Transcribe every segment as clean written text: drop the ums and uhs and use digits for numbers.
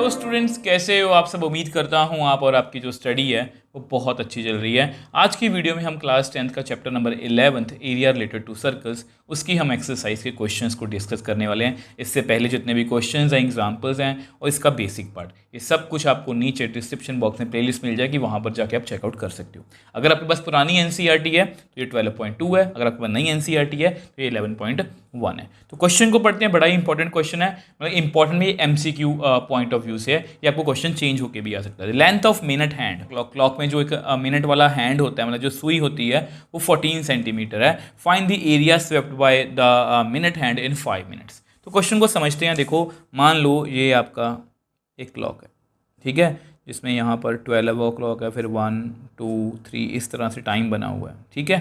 Hello students, कैसे हो आप सब। उम्मीद करता हूँ आप और आपकी जो स्टडी है वो बहुत अच्छी चल रही है। आज की वीडियो में हम क्लास 10th का chapter number 11th area related to circles उसकी हम एक्सरसाइज के क्वेश्चंस को डिस्कस करने वाले हैं। इससे पहले जितने भी क्वेश्चंस हैं, एग्जांपल्स हैं और इसका बेसिक पार्ट, ये सब कुछ आपको नीचे डिस्क्रिप्शन बॉक्स में प्लेलिस्ट मिल जाएगी, वहाँ पर जाके आप चेकआउट कर सकते हो। अगर आपके पास पुरानी NCERT है तो ये 12.2 है, अगर आपके पास नई NCERT है तो ये 11.1 है। तो क्वेश्चन को पढ़ते हैं, बड़ा ही इंपॉर्टेंट क्वेश्चन है, मतलब इंपॉर्टेंट में MCQ पॉइंट ऑफ व्यू से है। ये आपको क्वेश्चन चेंज होकर भी आ सकता है। Length of minute hand, clock में जो एक मिनट वाला हैंड होता है, मतलब जो सुई होती है, वो 14 सेंटीमीटर है। Find the area swept by the minute hand in 5 minutes. तो क्वेश्चन को समझते हैं। देखो, मान लो ये आपका एक क्लॉक है, ठीक है, जिसमें यहाँ पर 12 o'clock है, फिर 1 2 3 इस तरह से टाइम बना हुआ है, ठीक है,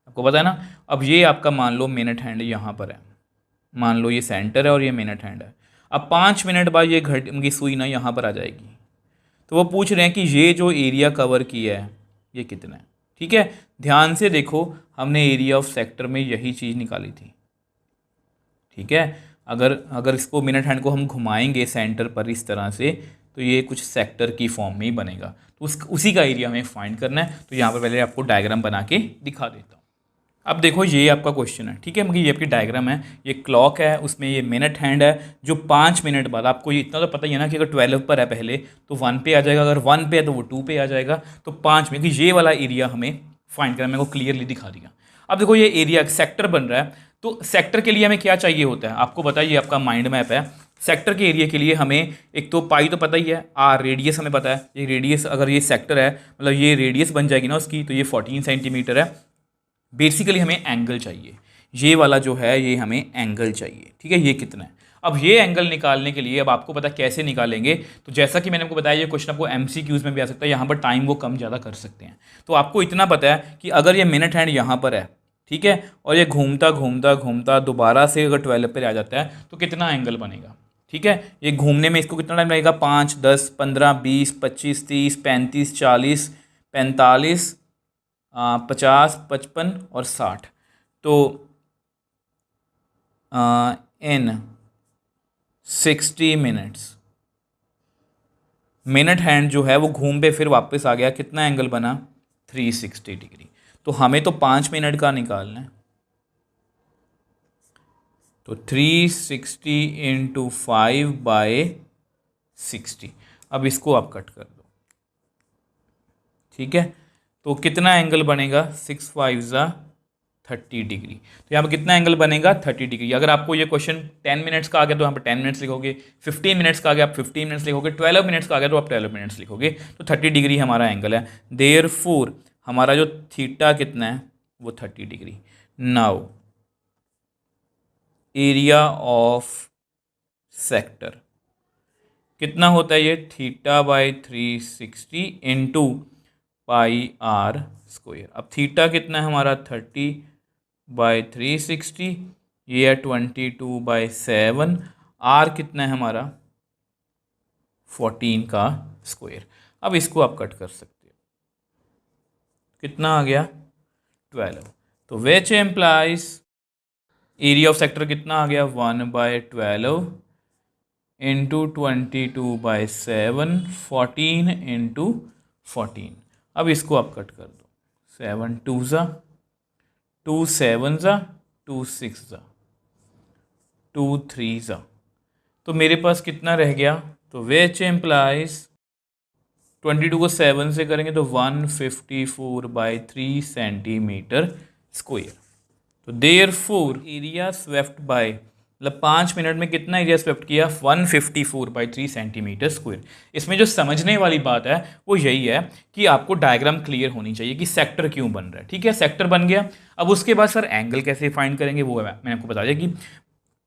आपको पता है ना। अब ये आपका मान लो मिनट हैंड यहाँ पर है, मान लो ये सेंटर है और ये मिनट हैंड है। अब 5 मिनट बाद ये घड़ी की सुई ना यहाँ पर आ जाएगी। तो वो पूछ रहे हैं कि ये जो एरिया कवर किया है ये कितना है, ठीक है। ध्यान से देखो, हमने एरिया ऑफ सेक्टर में यही चीज़ निकाली थी, ठीक है। अगर इसको मिनट हैंड को हम घुमाएंगे सेंटर पर इस तरह से, तो ये कुछ सेक्टर की फॉर्म में ही बनेगा। तो उसी का एरिया हमें फाइंड करना है। तो यहाँ पर पहले आपको डायग्राम बना के दिखा देता हूँ। अब देखो, ये आपका क्वेश्चन है, ठीक है, मतलब ये आपकी डायग्राम है, ये क्लॉक है, उसमें ये मिनट हैंड है जो 5 मिनट बाद, आपको ये इतना तो पता ही है ना कि अगर 12 पर है पहले तो 1 पे आ जाएगा, अगर 1 पे है तो वो 2 पे आ जाएगा। तो 5 में, कि ये वाला एरिया हमें फाइंड करना, मेरे को क्लियरली दिखा दिया। अब देखो, ये एरिया सेक्टर बन रहा है, तो सेक्टर के लिए हमें क्या चाहिए होता है, आपको बताइए, आपका माइंड मैप है। सेक्टर के एरिया के लिए हमें एक तो पाई तो पता ही है, आर रेडियस हमें पता है। ये रेडियस, अगर ये सेक्टर है मतलब ये रेडियस बन जाएगी ना उसकी, तो ये 14 सेंटीमीटर है। बेसिकली हमें एंगल चाहिए, ये वाला जो है ये हमें एंगल चाहिए, ठीक है। ये कितना है, अब ये एंगल निकालने के लिए अब आपको पता कैसे निकालेंगे। तो जैसा कि मैंने आपको बताया, ये क्वेश्चन आपको MCQs में भी आ सकता है, यहाँ पर टाइम वो कम ज़्यादा कर सकते हैं। तो आपको इतना पता है कि अगर ये मिनट हैंड यहाँ पर है, ठीक है, और ये घूमता घूमता घूमता दोबारा से अगर 12 पर आ जाता है तो कितना एंगल बनेगा, ठीक है। ये घूमने में इसको कितना टाइम लगेगा, 5 10 15 20 25 30 35 40 45 50 55 और 60। तो इन 60 मिनट्स मिनट हैंड जो है वो घूम पे फिर वापस आ गया, कितना एंगल बना, 360 डिग्री। तो हमें तो 5 मिनट का निकालना है, तो 360 इंटू 5/60। अब इसको आप कट कर दो, ठीक है। तो कितना एंगल बनेगा, 6 5 30 डिग्री। तो यहाँ पर कितना एंगल बनेगा, 30 डिग्री। अगर आपको ये क्वेश्चन 10 मिनट्स का आ गया तो यहाँ पर 10 मिनट्स लिखोगे, 15 मिनट्स का आ गया आप 15 मिनट्स लिखोगे, 12 मिनट्स का आ गया तो आप 12 मिनट्स लिखोगे। तो 30 डिग्री हमारा एंगल है। देयरफॉर हमारा जो थीटा कितना है, वो 30 degree. Now area of sector कितना होता है, ये θ/360 इंटू πr²। अब थीटा कितना है हमारा, 30/360, ये है 22/7। आर कितना है हमारा, 14 का स्क्वायर। अब इसको आप कट कर सकते हो, कितना आ गया, 12। तो which implies area of sector कितना आ गया, 1/12 इंटू 22/7, 14 इंटू 14। अब इसको आप कट कर दो, 7 2 2 7 2 6 2 3 तो मेरे पास कितना रह गया, तो विच एम्प्लाइज 22 को 7 से करेंगे तो 154/3 सेंटीमीटर स्क्वायर। तो देयरफॉर एरिया स्वेप्ट बाय, मतलब 5 मिनट में कितना एरिया स्वेप्ट किया, 154/3 सेंटीमीटर स्क्वायर। इसमें जो समझने वाली बात है वो यही है कि आपको डायग्राम क्लियर होनी चाहिए कि सेक्टर क्यों बन रहा है, ठीक है। सेक्टर बन गया, अब उसके बाद सर एंगल कैसे फाइंड करेंगे, वो मैंने आपको बता दिया कि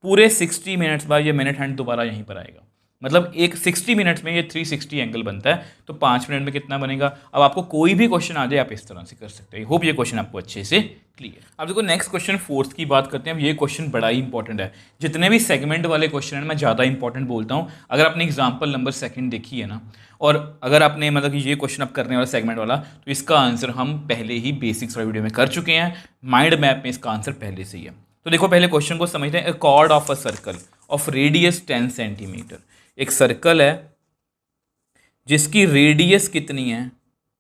पूरे 60 मिनट्स बाद ये मिनट हैंड दोबारा यहीं पर आएगा, मतलब एक 60 मिनट्स में ये 360 एंगल बनता है। तो 5 मिनट में कितना बनेगा। अब आपको कोई भी क्वेश्चन आ जाए आप इस तरह से कर सकते हैं। होप ये क्वेश्चन आपको अच्छे से क्लियर। अब देखो नेक्स्ट क्वेश्चन फोर्थ की बात करते हैं। अब ये क्वेश्चन बड़ा ही इंपॉर्टेंट है। जितने भी सेगमेंट वाले क्वेश्चन हैं मैं ज़्यादा इंपॉर्टेंट बोलता हूँ। अगर आपने एग्जाम्पल नंबर 2 देखी है ना, और अगर आपने मतलब कि ये क्वेश्चन आप करने वाला सेगमेंट वाला, तो इसका आंसर हम पहले ही बेसिक्स वाली वीडियो में कर चुके हैं। माइंड मैप में इसका आंसर पहले से ही है। तो देखो पहले क्वेश्चन को समझते हैं। A chord of a circle of radius 10 centimetre एक सर्कल है जिसकी रेडियस कितनी है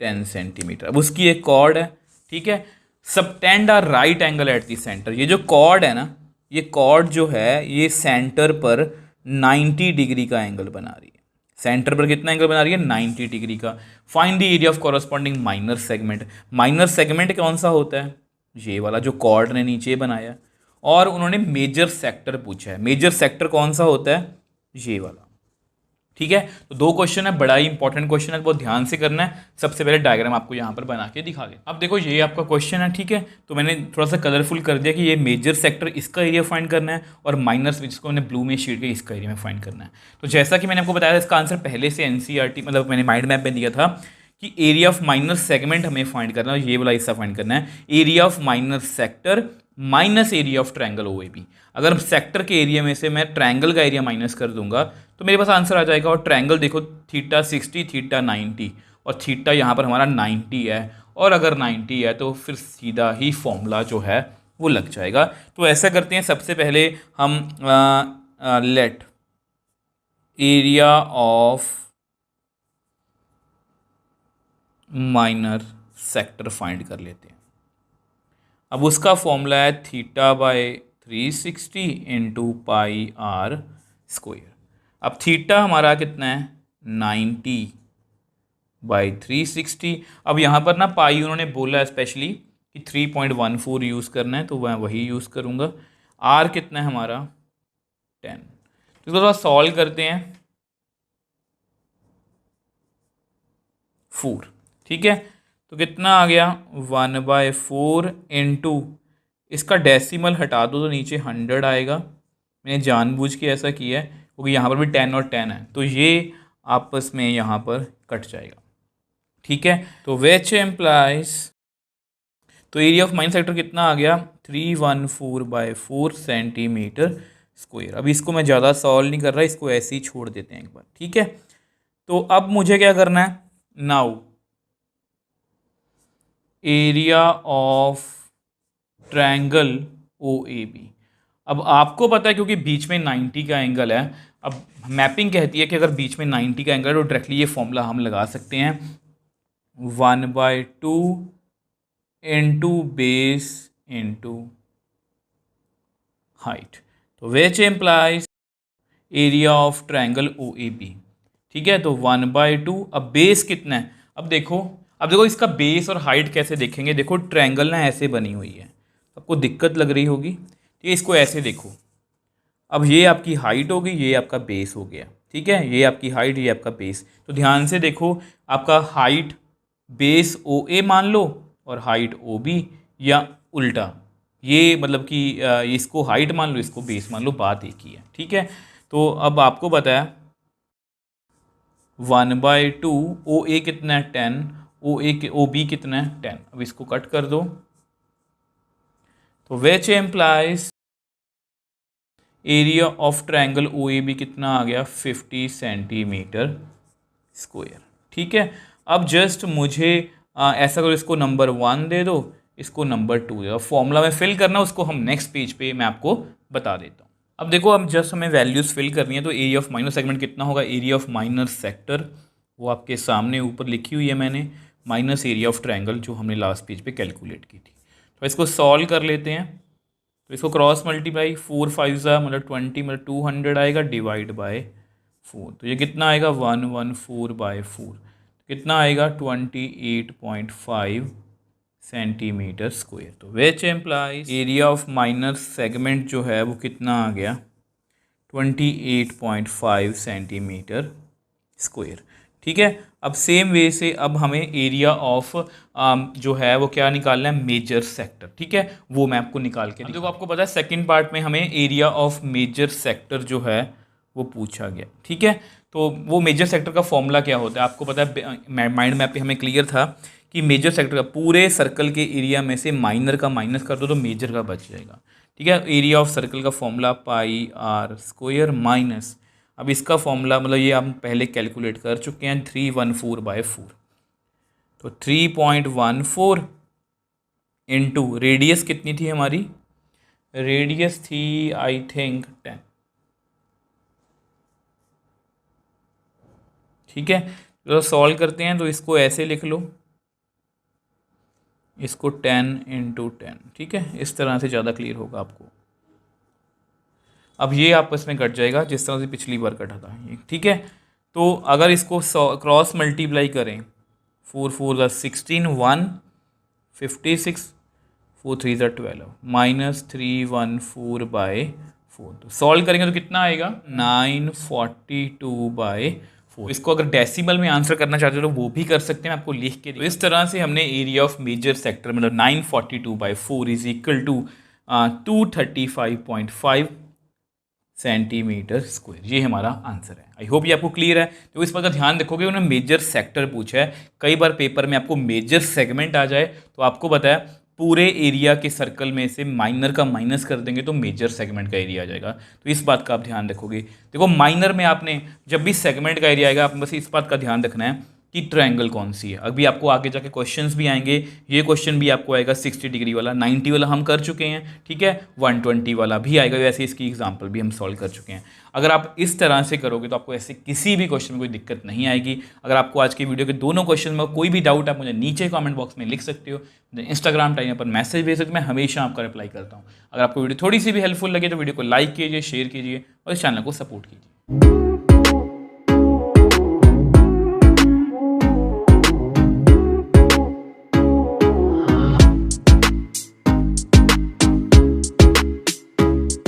10 सेंटीमीटर। अब उसकी एक कॉर्ड है, ठीक है। Subtend are right angle at the centre. ये जो कॉर्ड है ना, ये कॉर्ड जो है ये सेंटर पर 90 डिग्री का एंगल बना रही है। सेंटर पर कितना एंगल बना रही है 90 डिग्री का। Find the area of corresponding minor segment. Minor segment कौन सा होता है, ये वाला जो कॉर्ड ने नीचे बनाया। और उन्होंने मेजर सेक्टर पूछा है। मेजर सेक्टर कौन सा होता है, ये वाला, ठीक है। तो दो क्वेश्चन है, बड़ा ही इंपॉर्टेंट क्वेश्चन है, बहुत ध्यान से करना है। सबसे पहले डायग्राम आपको यहाँ पर बना के दिखा दे। अब देखो ये आपका क्वेश्चन है, ठीक है। तो मैंने थोड़ा सा कलरफुल कर दिया कि ये मेजर सेक्टर इसका एरिया फाइंड करना है और माइनर जिसको मैंने ब्लू में शीट के इसका एरिया में फाइंड करना है। तो जैसा कि मैंने आपको बताया था, इसका आंसर पहले से एनसीईआरटी मतलब मैंने माइंड मैप में दिया था कि एरिया ऑफ माइनर सेगमेंट हमें फाइंड करना है, ये वाला हिस्सा फाइंड करना है। Area of minor sector minus area of triangle OAB. अगर सेक्टर के एरिया में से मैं ट्रायंगल का एरिया माइनस कर दूंगा तो मेरे पास आंसर आ जाएगा। और ट्रायंगल देखो, थीटा 60, थीटा 90 और थीटा यहाँ पर हमारा 90 है। और अगर 90 है तो फिर सीधा ही फॉर्मूला जो है वो लग जाएगा। तो ऐसा करते हैं, सबसे पहले हम let area of minor sector find कर लेते हैं। अब उसका फॉर्मूला है theta by 360 into pi r square. अब थीटा हमारा कितना है 90 बाई 360। अब यहाँ पर ना पाई उन्होंने बोला है स्पेशली कि 3.14 यूज़ करना है, तो मैं वही यूज़ करूँगा। आर कितना है हमारा 10। तो इसको थोड़ा सॉल्व करते हैं, 4, ठीक है। तो कितना आ गया 1/4 इंटू, इसका डेसिमल हटा दो तो नीचे 100 आएगा। मैंने जानबूझ के ऐसा किया है क्योंकि यहाँ पर भी 10 और 10 है, तो ये आपस में यहाँ पर कट जाएगा, ठीक है। तो विच एम्प्लाइज, तो एरिया ऑफ माइनर सेक्टर कितना आ गया 314/4 सेंटीमीटर स्क्वायर। अब इसको मैं ज़्यादा सॉल्व नहीं कर रहा, इसको ऐसे ही छोड़ देते हैं एक बार, ठीक है। तो अब मुझे क्या करना है, now area of triangle OAB। अब आपको पता है क्योंकि बीच में 90 का एंगल है। अब मैपिंग कहती है कि अगर बीच में 90 का एंगल है तो डायरेक्टली ये फॉर्मूला हम लगा सकते हैं 1/2 इंटू बेस इंटू हाइट। तो which implies area of triangle OAB, ठीक है। तो 1/2, अब बेस कितना है, अब देखो इसका बेस और हाइट कैसे देखेंगे। देखो ट्रायंगल ना ऐसे बनी हुई है, आपको दिक्कत लग रही होगी, ठीक है। इसको ऐसे देखो, अब ये आपकी हाइट हो गई, ये आपका बेस हो गया, ठीक है। ये आपकी हाइट, ये आपका बेस। तो ध्यान से देखो, आपका हाइट बेस OA मान लो और हाइट OB, या उल्टा, ये मतलब कि इसको हाइट मान लो, इसको बेस मान लो, बात एक ही है, ठीक है। तो अब आपको बताया 1/2, OA कितना है 10, OB कितना है 10। अब इसको कट कर दो, तो which implies area of triangle OAB कितना आ गया 50 सेंटीमीटर स्क्वायर, ठीक है। अब जस्ट मुझे ऐसा करो, इसको नंबर 1 दे दो, इसको नंबर 2 दे दो। फॉर्मूला में फिल करना, उसको हम नेक्स्ट पेज पे मैं आपको बता देता हूँ। अब देखो, अब जस्ट हमें वैल्यूज़ फिल करनी है। तो एरिया ऑफ माइनर सेगमेंट कितना होगा, एरिया ऑफ माइनर सेक्टर वो आपके सामने ऊपर लिखी हुई है मैंने, माइनस एरिया ऑफ ट्रायंगल जो हमने लास्ट पेज पे कैलकुलेट की थी। तो इसको सॉल्व कर लेते हैं। तो इसको क्रॉस मल्टीप्लाई, 4 5 मतलब 20 मतलब 200 आएगा, डिवाइड बाय 4। तो ये कितना आएगा 114/4, कितना आएगा 28.5 सेंटीमीटर स्क्वायर। तो which implies area of minor segment जो है वो कितना आ गया 28.5 सेंटीमीटर स्क्वायर, ठीक है। अब सेम वे से अब हमें एरिया ऑफ जो है वो क्या निकालना है, मेजर सेक्टर, ठीक है। वो मैं आपको निकाल के देखो, आपको पता है सेकंड पार्ट में हमें एरिया ऑफ मेजर सेक्टर जो है वो पूछा गया, ठीक है। तो वो मेजर सेक्टर का फॉर्मूला क्या होता है आपको पता है, माइंड मैप पे हमें क्लियर था कि मेजर सेक्टर का पूरे सर्कल के एरिया में से माइनर का माइनस कर दो तो मेजर का बच जाएगा, ठीक है। एरिया ऑफ सर्कल का formula pi r square minus, अब इसका फॉर्मूला मतलब ये हम पहले कैलकुलेट कर चुके हैं 314/4। तो 3.14 इंटू रेडियस कितनी थी हमारी, रेडियस थी आई थिंक 10, ठीक है, तो सॉल्व करते हैं। तो इसको ऐसे लिख लो, इसको 10 × 10, ठीक है, इस तरह से ज़्यादा क्लियर होगा आपको। अब ये आपस में कट जाएगा जिस तरह से पिछली बार कटा था ये, ठीक है। तो अगर इसको क्रॉस मल्टीप्लाई करें, 4 4 = 16, 1 56, 4 3 = 12, -314/4। तो सॉल्व करेंगे तो कितना आएगा, 942/4। इसको अगर डेसिमल में आंसर करना चाहते हो तो वो भी कर सकते हैं, मैं आपको लिख के। तो इस तरह से हमने एरिया ऑफ मेजर सेक्टर मतलब 942/4 = 235.5 सेंटीमीटर स्क्वायर, ये हमारा आंसर है। आई होप ये आपको क्लियर है। तो इस बात का ध्यान रखोगे, उन्होंने मेजर सेक्टर पूछा है। कई बार पेपर में आपको मेजर सेगमेंट आ जाए तो आपको पता है पूरे एरिया के सर्कल में से माइनर का माइनस कर देंगे तो मेजर सेगमेंट का एरिया आ जाएगा। तो इस बात का आप ध्यान रखोगे। देखो माइनर में आपने जब भी सेगमेंट का एरिया आएगा, आप बस इस बात का ध्यान रखना है कि ट्रायंगल कौन सी है। अभी आपको आगे जाके क्वेश्चंस भी आएंगे, ये क्वेश्चन भी आपको आएगा 60 डिग्री वाला, 90 वाला हम कर चुके हैं, ठीक है, 120 वाला भी आएगा, वैसे इसकी एग्जांपल भी हम सॉल्व कर चुके हैं। अगर आप इस तरह से करोगे तो आपको ऐसे किसी भी क्वेश्चन में कोई दिक्कत नहीं आएगी। अगर आपको आज की वीडियो के दोनों क्वेश्चन में कोई भी डाउट, आप मुझे नीचे कॉमेंट बॉक्स में लिख सकते हो, इंस्टाग्राम टाइम पर मैसेज भेज सकते हो, मैं हमेशा आपका रिप्लाई करता हूँ। अगर आपको वीडियो थोड़ी सी भी हेल्पफुल लगे तो वीडियो को लाइक कीजिए, शेयर कीजिए और इस चैनल को सपोर्ट कीजिए।